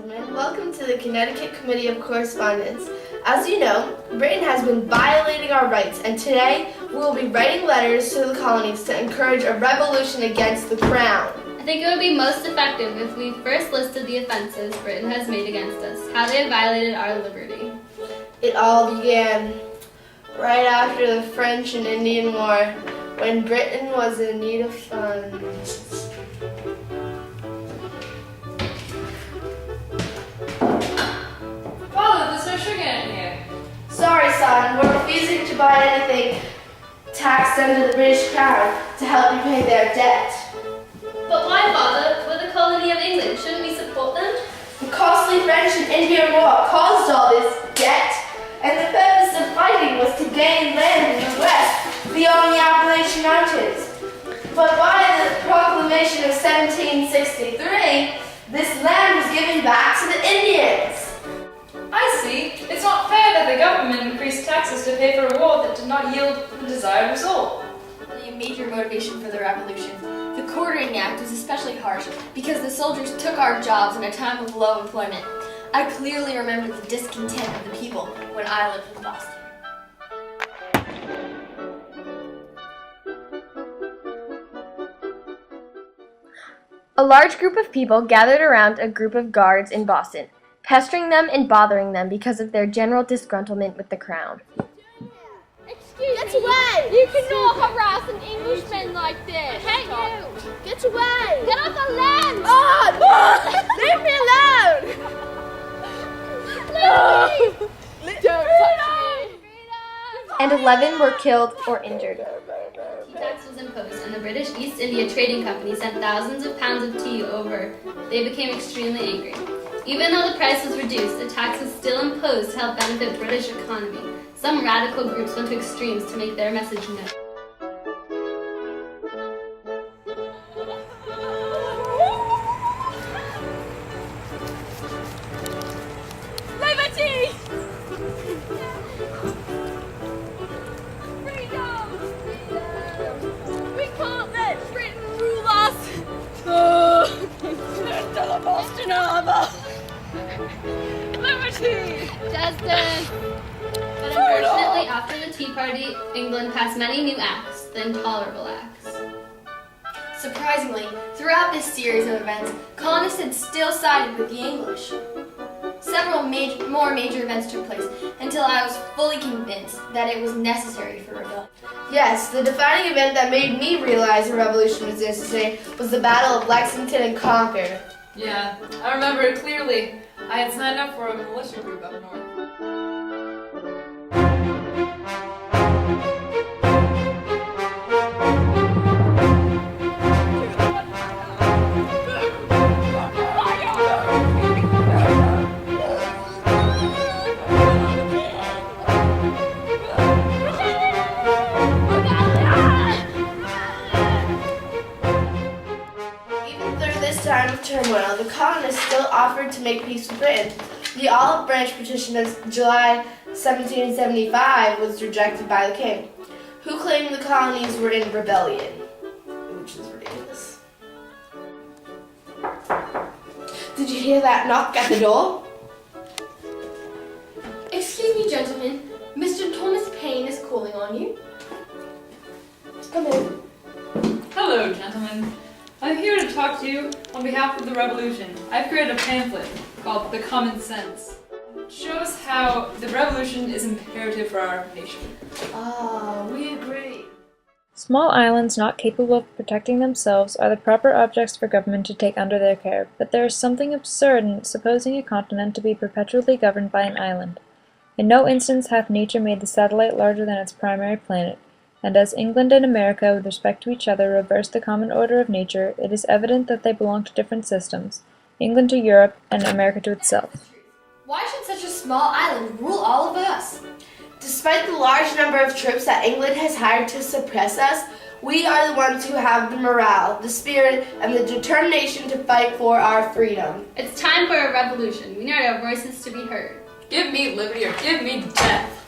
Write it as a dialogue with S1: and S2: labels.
S1: gentlemen. Welcome to the Connecticut Committee of Correspondence. As you know, Britain has been violating our rights, and today we will be writing letters to the colonies to encourage a revolution against the Crown.
S2: I think it would be most effective if we first listed the offenses Britain has made against us, how they have violated our liberty.
S1: It all began right after the French and Indian War, when Britain was in need of funds.
S3: Father, there's no sugar in here.
S1: Sorry, son, we're refusing to buy anything taxed under the British Crown to help you pay their debt.
S2: But why, Father? We're the colony of England. Shouldn't we support them?
S1: The costly French and Indian War caused all this debt, and the purpose of fighting was to gain land in the west beyond the Appalachian Mountains. But by the proclamation of 1763, this land was given back to the Indians.
S3: I see. It's not fair that the government increased taxes to pay for a war that did not yield the desired result.
S4: A major motivation for the revolution. The Quartering Act was especially harsh because the soldiers took our jobs in a time of low employment. I clearly remember the discontent of the people when I lived in Boston.
S5: A large group of people gathered around a group of guards in Boston, pestering them and bothering them because of their general disgruntlement with the Crown.
S6: Get away! You cannot harass an Englishman like this! I hate you! Get away! Get off the land! Oh! Leave me alone! Leave me! Don't touch me!
S5: And 11 were killed or injured.
S2: Tea tax was imposed, and the British East India Trading Company sent thousands of pounds of tea over. They became extremely angry. Even though the price was reduced, the tax was still imposed to help benefit British economy. Some radical groups went to extremes to make their message known.
S6: Liberty! Freedom! We can't let Britain rule us! To the Boston Harbor! Liberty!
S2: Justice! But unfortunately, after the Tea Party, England passed many new acts, the Intolerable Acts.
S4: Surprisingly, throughout this series of events, colonists had still sided with the English. Several more major events took place until I was fully convinced that it was necessary for rebellion.
S1: Yes, the defining event that made me realize a revolution was necessary was the Battle of Lexington and Concord.
S3: Yeah, I remember it clearly. I had signed up for a militia group up north.
S1: Time of turmoil, the colonists still offered to make peace with Britain. The Olive Branch Petition of July 1775 was rejected by the king, who claimed the colonies were in rebellion, which is ridiculous. Did you hear that knock at the door?
S4: Excuse me, gentlemen. Mr. Thomas Paine is calling on you.
S1: Come in.
S3: Hello, gentlemen. I'm here to talk to you on behalf of the revolution. I've created a pamphlet called The Common Sense. It shows how the revolution is imperative for our nation.
S1: We agree.
S7: Small islands not capable of protecting themselves are the proper objects for government to take under their care, but there is something absurd in supposing a continent to be perpetually governed by an island. In no instance hath nature made the satellite larger than its primary planet, and as England and America with respect to each other reverse the common order of nature, it is evident that they belong to different systems, England to Europe and America to itself.
S4: Why should such a small island rule all of us?
S1: Despite the large number of troops that England has hired to suppress us, we are the ones who have the morale, the spirit, and the determination to fight for our freedom.
S2: It's time for a revolution. We need our voices to be heard.
S3: Give me liberty or give me death.